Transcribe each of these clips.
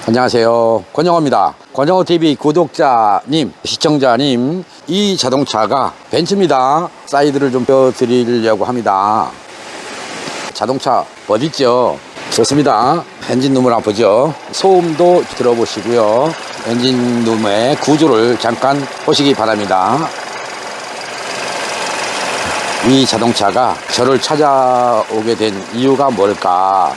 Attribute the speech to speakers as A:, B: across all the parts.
A: 안녕하세요, 권영호입니다. 권영호TV 구독자님, 시청자님, 이 자동차가 벤츠입니다. 사이드를 좀 펴드리려고 합니다. 자동차 멋있죠? 좋습니다. 엔진룸을 한번 보죠. 소음도 들어보시고요. 엔진룸의 구조를 잠깐 보시기 바랍니다. 이 자동차가 저를 찾아오게 된 이유가 뭘까?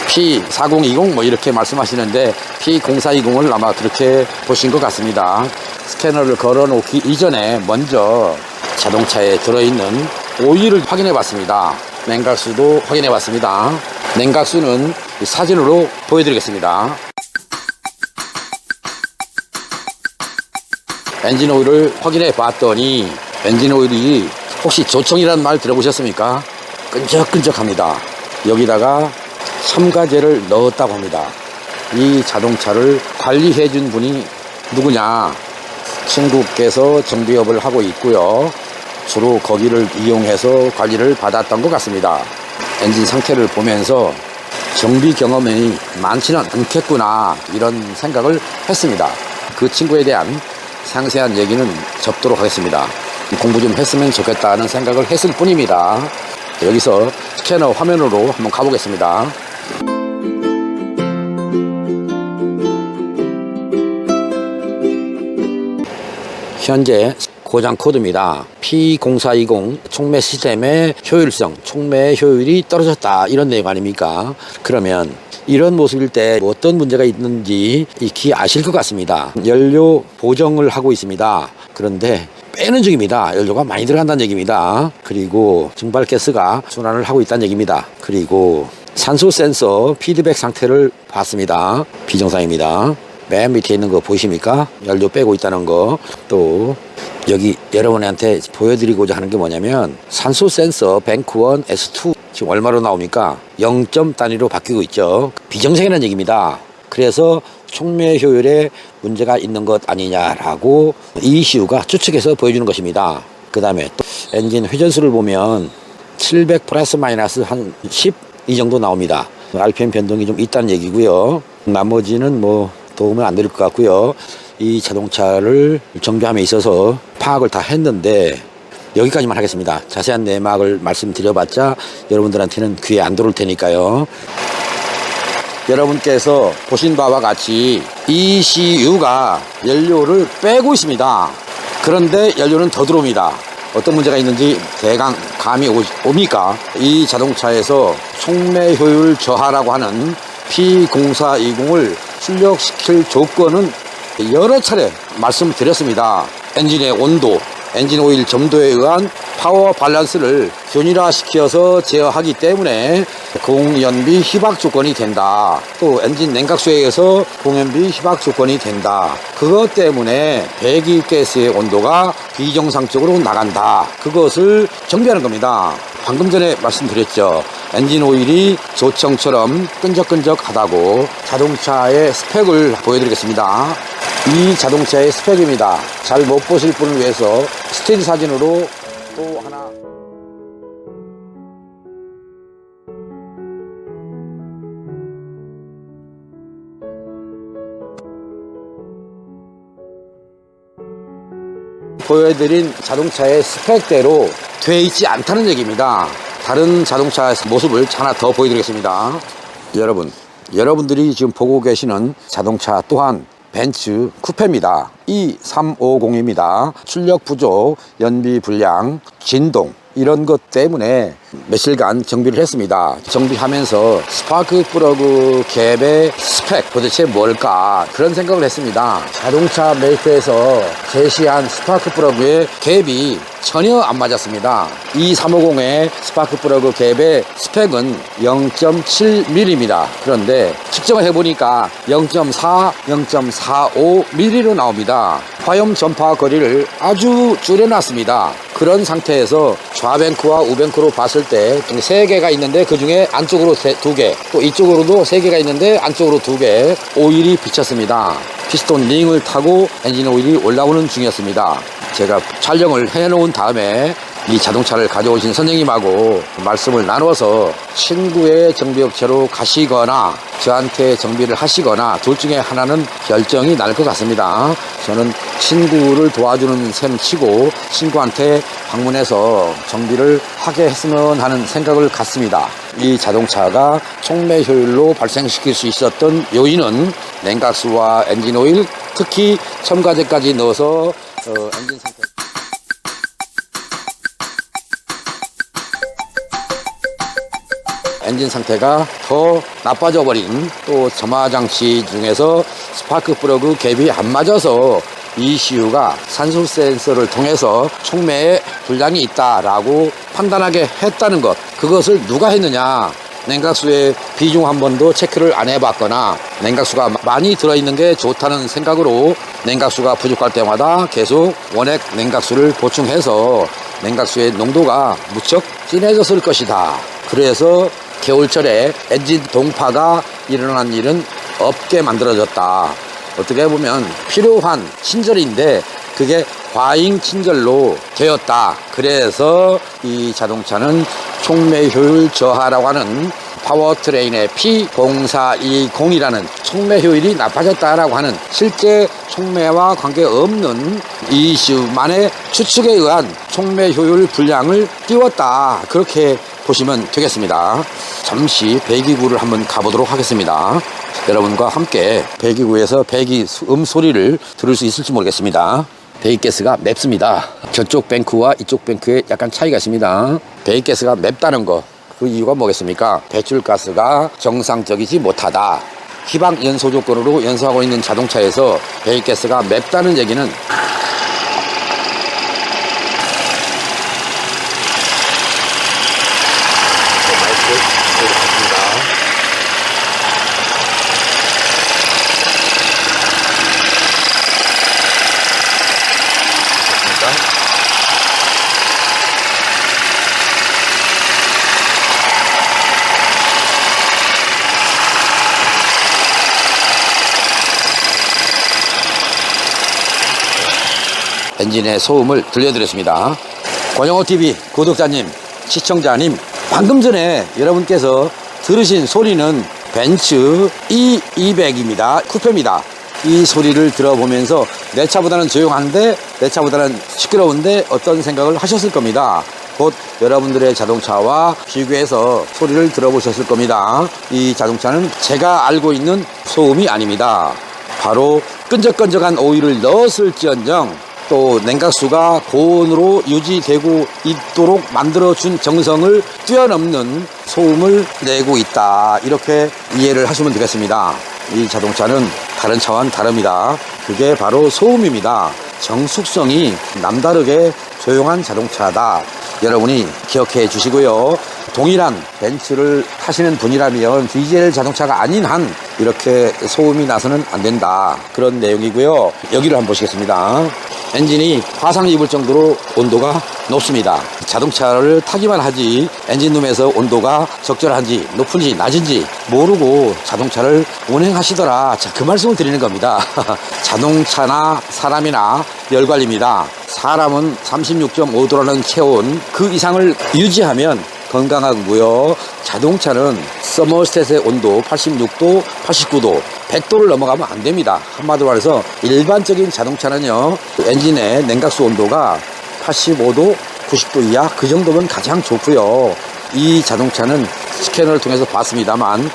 A: P4020 뭐 이렇게 말씀하시는데 P0420을 아마 그렇게 보신 것 같습니다. 스캐너를 걸어 놓기 이전에 먼저 자동차에 들어있는 오일을 확인해 봤습니다. 냉각수도 확인해 봤습니다. 냉각수는 사진으로 보여드리겠습니다. 엔진 오일을 확인해 봤더니 엔진 오일이 혹시 조청이라는 말 들어보셨습니까? 끈적끈적합니다. 여기다가 첨가제를 넣었다고 합니다. 이 자동차를 관리해 준 분이 누구냐? 친구께서 정비업을 하고 있고요. 주로 거기를 이용해서 관리를 받았던 것 같습니다. 엔진 상태를 보면서 정비 경험이 많지는 않겠구나 이런 생각을 했습니다. 그 친구에 대한 상세한 얘기는 접도록 하겠습니다. 공부 좀 했으면 좋겠다는 생각을 했을 뿐입니다. 여기서 스캐너 화면으로 한번 가보겠습니다. 현재 고장 코드입니다. P0420 촉매 시스템의 효율성, 촉매 효율이 떨어졌다 이런 내용 아닙니까? 그러면 이런 모습일 때 어떤 문제가 있는지 익히 아실 것 같습니다. 연료 보정을 하고 있습니다. 그런데 빼는 중입니다. 연료가 많이 들어간다는 얘기입니다. 그리고 증발가스가 순환을 하고 있다는 얘기입니다. 그리고 산소 센서 피드백 상태를 봤습니다. 비정상입니다. 맨 밑에 있는 거 보이십니까? 연료 빼고 있다는 거. 또 여기 여러분한테 보여드리고자 하는 게 뭐냐면 산소 센서 뱅크1 S2 지금 얼마로 나옵니까? 0점 단위로 바뀌고 있죠. 비정상이라는 얘기입니다. 그래서 촉매 효율에 문제가 있는 것 아니냐라고 ECU가 추측해서 보여주는 것입니다. 그 다음에 또 엔진 회전수를 보면 700 플러스 마이너스 한 10 이 정도 나옵니다. RPM 변동이 좀 있다는 얘기고요. 나머지는 뭐 도움은 안 될 것 같고요. 이 자동차를 정비함에 있어서 파악을 다 했는데 여기까지만 하겠습니다. 자세한 내막을 말씀드려봤자 여러분들한테는 귀에 안 들어올 테니까요. 여러분께서 보신 바와 같이 ECU가 연료를 빼고 있습니다. 그런데 연료는 더 들어옵니다. 어떤 문제가 있는지 대강 감이 옵니까? 이 자동차에서 촉매 효율 저하라고 하는 P0420을 출력시킬 조건은 여러 차례 말씀드렸습니다. 엔진의 온도, 엔진 오일 점도에 의한 파워 밸런스를 균일화시켜서 제어하기 때문에 공연비 희박 조건이 된다. 또 엔진 냉각수에 의해서 공연비 희박 조건이 된다. 그것 때문에 배기가스의 온도가 비정상적으로 나간다. 그것을 정비하는 겁니다. 방금 전에 말씀드렸죠. 엔진 오일이 조청처럼 끈적끈적하다고. 자동차의 스펙을 보여드리겠습니다. 이 자동차의 스펙입니다. 잘 못 보실 분을 위해서 스테디 사진으로 또 하나. 보여드린 자동차의 스펙대로 돼 있지 않다는 얘기입니다. 다른 자동차의 모습을 하나 더 보여드리겠습니다. 여러분들이 지금 보고 계시는 자동차 또한 벤츠 쿠페입니다. E350입니다. 출력 부족, 연비 불량, 진동 이런 것 때문에 며칠간 정비를 했습니다. 정비하면서 스파크 플러그 갭의 스펙 도대체 뭘까 그런 생각을 했습니다. 자동차 메이커에서 제시한 스파크 플러그의 갭이 전혀 안 맞았습니다. E350의 스파크 플러그 갭의 스펙은 0.7mm입니다. 그런데 측정을 해보니까 0.4, 0.45mm로 나옵니다. 화염 전파 거리를 아주 줄여놨습니다. 그런 상태에서 좌뱅크와 우뱅크로 봤을 때 3개가 있는데 그 중에 안쪽으로 2개, 또 이쪽으로도 3개가 있는데 안쪽으로 2개 오일이 비쳤습니다. 피스톤 링을 타고 엔진 오일이 올라오는 중이었습니다. 제가 촬영을 해놓은 다음에 이 자동차를 가져오신 선생님하고 말씀을 나눠서 친구의 정비업체로 가시거나 저한테 정비를 하시거나 둘 중에 하나는 결정이 날 것 같습니다. 저는 친구를 도와주는 셈 치고 친구한테 방문해서 정비를 하게 했으면 하는 생각을 갖습니다. 이 자동차가 촉매 효율로 발생시킬 수 있었던 요인은 냉각수와 엔진오일, 특히 첨가제까지 넣어서 엔진 상태가 더 나빠져 버린, 또 점화장치 중에서 스파크 플러그 갭이 안 맞아서 ECU가 산소 센서를 통해서 촉매에 불량이 있다라고 판단하게 했다는 것. 그것을 누가 했느냐? 냉각수의 비중 한 번도 체크를 안 해봤거나 냉각수가 많이 들어있는 게 좋다는 생각으로 냉각수가 부족할 때마다 계속 원액 냉각수를 보충해서 냉각수의 농도가 무척 진해졌을 것이다. 그래서 겨울철에 엔진 동파가 일어난 일은 없게 만들어졌다. 어떻게 보면 필요한 친절인데 그게 과잉 친절로 되었다. 그래서 이 자동차는 촉매 효율 저하라고 하는 파워트레인의 P0420이라는 촉매 효율이 나빠졌다라고 하는 실제 촉매와 관계없는 ECU만의 추측에 의한 촉매 효율 불량을 띄웠다. 그렇게 보시면 되겠습니다. 잠시 배기구를 한번 가보도록 하겠습니다. 여러분과 함께 배기구에서 배기 소리를 들을 수 있을지 모르겠습니다. 배기가스가 맵습니다. 저쪽 뱅크와 이쪽 뱅크에 약간 차이가 있습니다. 배기가스가 맵다는 거, 그 이유가 뭐겠습니까? 배출가스가 정상적이지 못하다. 희박 연소 조건으로 연소하고 있는 자동차에서 배기가스가 맵다는 얘기는 엔진의 소음을 들려드렸습니다. 권영호TV 구독자님, 시청자님, 방금 전에 여러분께서 들으신 소리는 벤츠 E200입니다. 쿠페입니다. 이 소리를 들어보면서 내 차보다는 조용한데, 내 차보다는 시끄러운데 어떤 생각을 하셨을 겁니다. 곧 여러분들의 자동차와 비교해서 소리를 들어보셨을 겁니다. 이 자동차는 제가 알고 있는 소음이 아닙니다. 바로 끈적끈적한 오일을 넣었을지언정 또 냉각수가 고온으로 유지되고 있도록 만들어준 정성을 뛰어넘는 소음을 내고 있다. 이렇게 이해를 하시면 되겠습니다. 이 자동차는 다른 차와는 다릅니다. 그게 바로 소음입니다. 정숙성이 남다르게 조용한 자동차다. 여러분이 기억해 주시고요. 동일한 벤츠를 타시는 분이라면 디젤 자동차가 아닌 한 이렇게 소음이 나서는 안 된다. 그런 내용이고요. 여기를 한번 보시겠습니다. 엔진이 화상 입을 정도로 온도가 높습니다. 자동차를 타기만 하지 엔진룸에서 온도가 적절한지 높은지 낮은지 모르고 자동차를 운행하시더라. 자, 그 말씀을 드리는 겁니다. 자동차나 사람이나 열관리입니다. 사람은 36.5도라는 체온 그 이상을 유지하면 건강하고요. 자동차는 서머스탯의 온도 86도, 89도, 100도를 넘어가면 안 됩니다. 한마디로 말해서 일반적인 자동차는요, 엔진의 냉각수 온도가 85도, 90도 이하 그 정도면 가장 좋고요. 이 자동차는 스캐너를 통해서 봤습니다만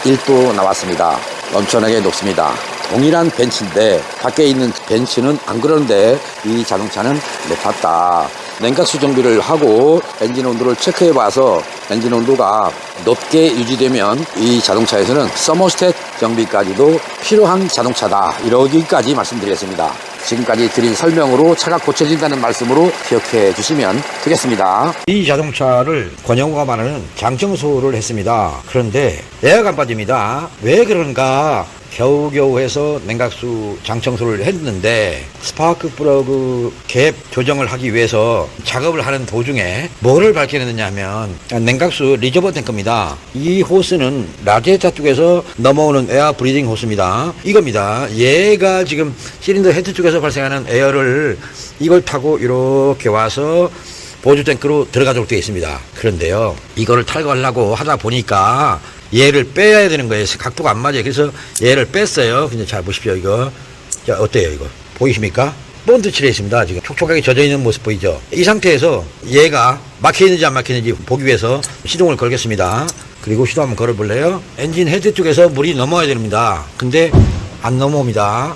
A: 101도 나왔습니다. 엄청나게 높습니다. 동일한 벤츠인데 밖에 있는 벤츠는 안 그러는데 이 자동차는 높았다. 냉각수 정비를 하고 엔진 온도를 체크해 봐서 엔진 온도가 높게 유지되면 이 자동차에서는 서머스탯 정비까지도 필요한 자동차다. 이러기까지 말씀드리겠습니다. 지금까지 드린 설명으로 차가 고쳐진다는 말씀으로 기억해 주시면 되겠습니다. 이 자동차를 권영호가 말하는 장청소를 했습니다. 그런데 에어가 안 빠집니다. 왜 그런가? 겨우겨우 해서 냉각수 장청소를 했는데 스파크 플러그 갭 조정을 하기 위해서 작업을 하는 도중에 뭐를 발견했느냐 하면 냉각수 리저버 탱크입니다. 이 호스는 라디에이터 쪽에서 넘어오는 에어 브리딩 호스입니다. 이겁니다. 얘가 지금 실린더 헤드 쪽에서 발생하는 에어를 이걸 타고 이렇게 와서 보조 탱크로 들어가도록 되어 있습니다. 그런데요, 이거를 탈거하려고 하다 보니까 얘를 빼야 되는 거예요. 각도가 안 맞아요. 그래서 얘를 뺐어요. 근데 잘 보십시오. 이거. 자, 어때요? 이거. 보이십니까? 본드 칠해 있습니다. 지금 촉촉하게 젖어 있는 모습 보이죠? 이 상태에서 얘가 막혀 있는지 안 막혀 있는지 보기 위해서 시동을 걸겠습니다. 그리고 시동 한번 걸어볼래요? 엔진 헤드 쪽에서 물이 넘어야 됩니다. 근데 안 넘어옵니다.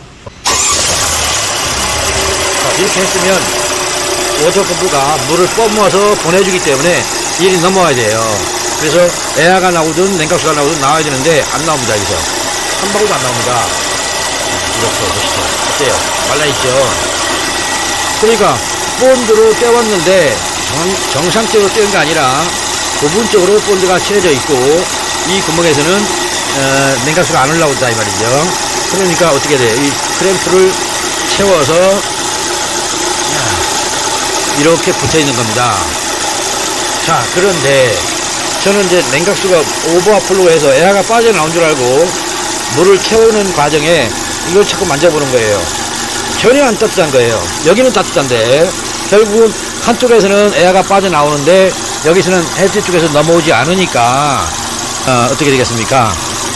A: 자, 이렇게 했으면 워터펌프가 물을 뿜어서 보내주기 때문에 일이 넘어와야 돼요. 그래서 에어가 나오든 냉각수가 나오든 나와야 되는데 안 나옵니다. 여기서 한 방울도 안 나옵니다. 이렇게 보시죠. 어때요? 말라있죠? 그러니까 본드로 떼왔는데 정상적으로 떼은 게 아니라 부분적으로 본드가 칠해져 있고 이 구멍에서는 냉각수가 안 올라오다 이 말이죠. 그러니까 어떻게 돼요? 이 크램프를 채워서 이렇게 붙어 있는 겁니다. 자, 그런데 저는 이제 냉각수가 오버플로우 해서 에어가 빠져나온 줄 알고 물을 채우는 과정에 이걸 자꾸 만져보는 거예요. 전혀 안 따뜻한 거예요. 여기는 따뜻한데 결국은 한쪽에서는 에어가 빠져나오는데 여기서는 헤드 쪽에서 넘어오지 않으니까 어떻게 되겠습니까?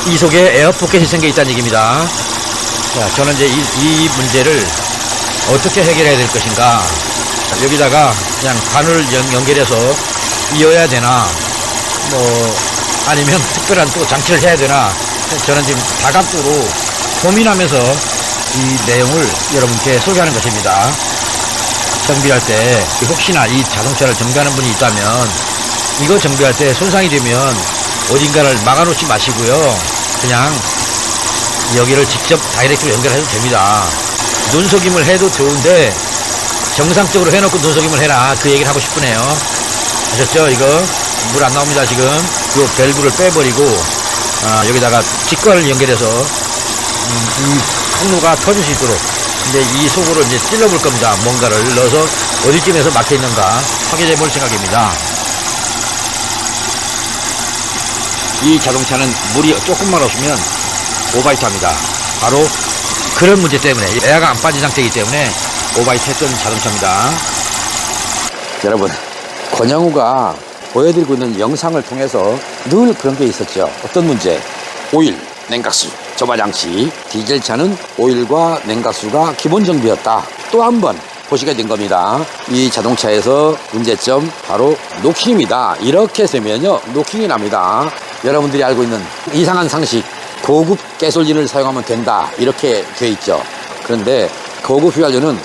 A: 이 속에 에어 포켓이 생겨 있다는 얘기입니다. 자, 저는 이제 이 문제를 어떻게 해결해야 될 것인가. 여기다가 그냥 관을 연결해서 이어야 되나, 아니면 특별한 또 장치를 해야 되나, 저는 지금 다각도로 고민하면서 이 내용을 여러분께 소개하는 것입니다. 정비할 때 혹시나 이 자동차를 정비하는 분이 있다면 이거 정비할 때 손상이 되면 어딘가를 막아놓지 마시고요. 그냥 여기를 직접 다이렉트로 연결해도 됩니다. 눈속임을 해도 좋은데 정상적으로 해놓고 눈속임을 해라, 그 얘기를 하고 싶으네요. 아셨죠? 이거 물 안 나옵니다. 지금 이 밸브를 빼버리고 여기다가 직관을 연결해서 이 통로가 터질 수 있도록 이제 이 속으로 이제 찔러볼 겁니다. 뭔가를 넣어서 어디쯤에서 막혀 있는가 확인해 볼 생각입니다. 이 자동차는 물이 조금만 없으면 오바이트 합니다. 바로 그런 문제 때문에 에어가 안 빠진 상태이기 때문에 오바이트 했던 자동차입니다. 여러분, 권영우가 보여드리고 있는 영상을 통해서 늘 그런 게 있었죠. 어떤 문제? 오일, 냉각수, 점화장치. 디젤차는 오일과 냉각수가 기본 정비였다. 또 한 번 보시게 된 겁니다. 이 자동차에서 문제점 바로 노킹입니다. 이렇게 되면요, 노킹이 납니다. 여러분들이 알고 있는 이상한 상식, 고급 가솔린을 사용하면 된다, 이렇게 돼 있죠. 그런데 고급 휘발유는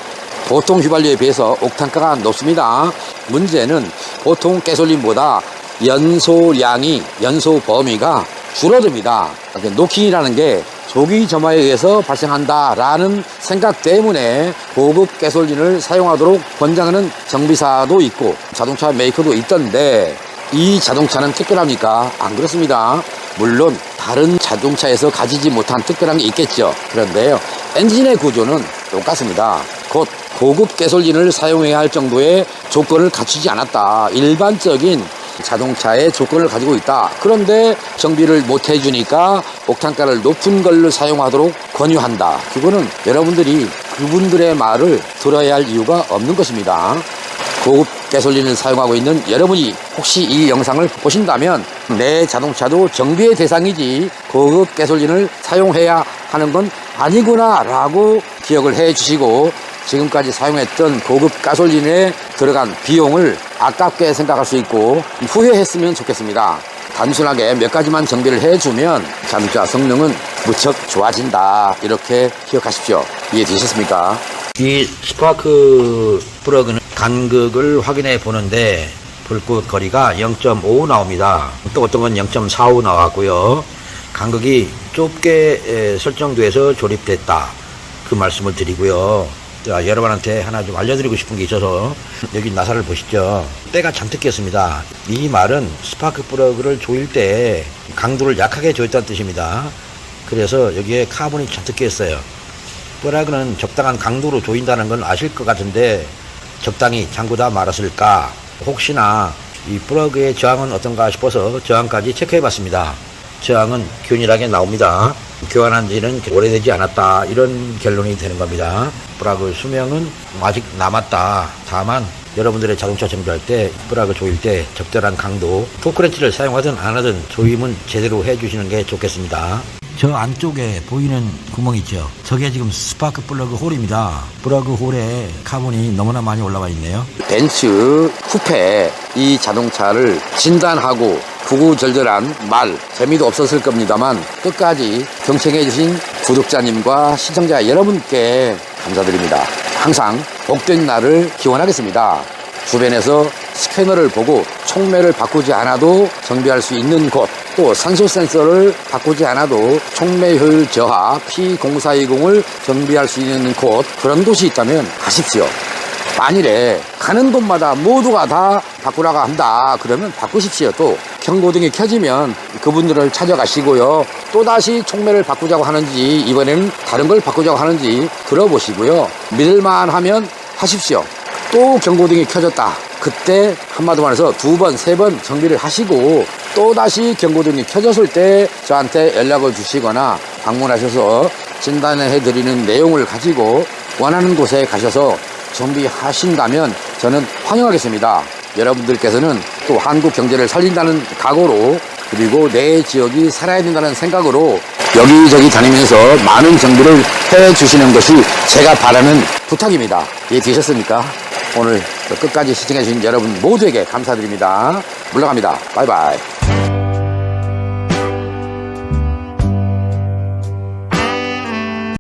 A: 보통 휘발유에 비해서 옥탄가가 높습니다. 문제는 보통 가솔린보다 연소량이, 연소 범위가 줄어듭니다. 노킹이라는 게 조기 점화에 의해서 발생한다라는 생각 때문에 고급 가솔린을 사용하도록 권장하는 정비사도 있고 자동차 메이커도 있던데, 이 자동차는 특별합니까? 안 그렇습니다. 물론 다른 자동차에서 가지지 못한 특별한 게 있겠죠. 그런데요, 엔진의 구조는 똑같습니다. 곧 고급 가솔린을 사용해야 할 정도의 조건을 갖추지 않았다. 일반적인 자동차의 조건을 가지고 있다. 그런데 정비를 못 해주니까 옥탄가를 높은 걸로 사용하도록 권유한다. 그거는 여러분들이 그분들의 말을 들어야 할 이유가 없는 것입니다. 고급 가솔린을 사용하고 있는 여러분이 혹시 이 영상을 보신다면 내 자동차도 정비의 대상이지 고급 가솔린을 사용해야 하는 건 아니구나 라고 기억을 해 주시고, 지금까지 사용했던 고급 가솔린에 들어간 비용을 아깝게 생각할 수 있고 후회했으면 좋겠습니다. 단순하게 몇 가지만 정비를 해주면 자동차 성능은 무척 좋아진다, 이렇게 기억하십시오. 이해되셨습니까? 이 스파크 플러그는 간극을 확인해 보는데 불꽃 거리가 0.5 나옵니다. 또 어떤 건 0.45 나왔고요. 간극이 좁게 설정돼서 조립됐다, 그 말씀을 드리고요. 자, 여러분한테 하나 좀 알려드리고 싶은 게 있어서 여기 나사를 보시죠. 때가 잔뜩 꼈습니다. 이 말은 스파크 플러그를 조일 때 강도를 약하게 조였다는 뜻입니다. 그래서 여기에 카본이 잔뜩 꼈어요. 플러그는 적당한 강도로 조인다는 건 아실 것 같은데 적당히 잠그다 말았을까? 혹시나 이 플러그의 저항은 어떤가 싶어서 저항까지 체크해 봤습니다. 저항은 균일하게 나옵니다. 교환한 지는 오래되지 않았다, 이런 결론이 되는 겁니다. 플러그 수명은 아직 남았다. 다만 여러분들의 자동차 정비할 때, 브락을 조일 때 적절한 강도, 토크렌치를 사용하든 안 하든 조임은 제대로 해주시는 게 좋겠습니다. 저 안쪽에 보이는 구멍 있죠? 저게 지금 스파크 플러그 홀입니다. 플러그 홀에 카본이 너무나 많이 올라와 있네요. 벤츠 쿠페 이 자동차를 진단하고 구구절절한 말 재미도 없었을 겁니다만 끝까지 경청해 주신 구독자님과 시청자 여러분께 감사드립니다. 항상 복된 날을 기원하겠습니다. 주변에서 스캐너를 보고 촉매를 바꾸지 않아도 정비할 수 있는 곳, 또 산소 센서를 바꾸지 않아도 촉매 효율 저하 P0420을 정비할 수 있는 곳, 그런 곳이 있다면 가십시오. 만일에 가는 곳마다 모두가 다 바꾸라고 한다 그러면 바꾸십시오. 또 경고등이 켜지면 그분들을 찾아가시고요, 또다시 촉매를 바꾸자고 하는지 이번에는 다른 걸 바꾸자고 하는지 들어보시고요, 믿을만하면 하십시오. 또 경고등이 켜졌다, 그때 한마디로 말해서 2번, 3번 정비를 하시고 또다시 경고등이 켜졌을 때 저한테 연락을 주시거나 방문하셔서 진단해 드리는 내용을 가지고 원하는 곳에 가셔서 정비하신다면 저는 환영하겠습니다. 여러분들께서는 또 한국 경제를 살린다는 각오로, 그리고 내 지역이 살아야 된다는 생각으로 여기저기 다니면서 많은 정비를 해 주시는 것이 제가 바라는 부탁입니다. 이해되셨습니까? 오늘 끝까지 시청해 주신 여러분 모두에게 감사드립니다. 물러갑니다. 바이바이.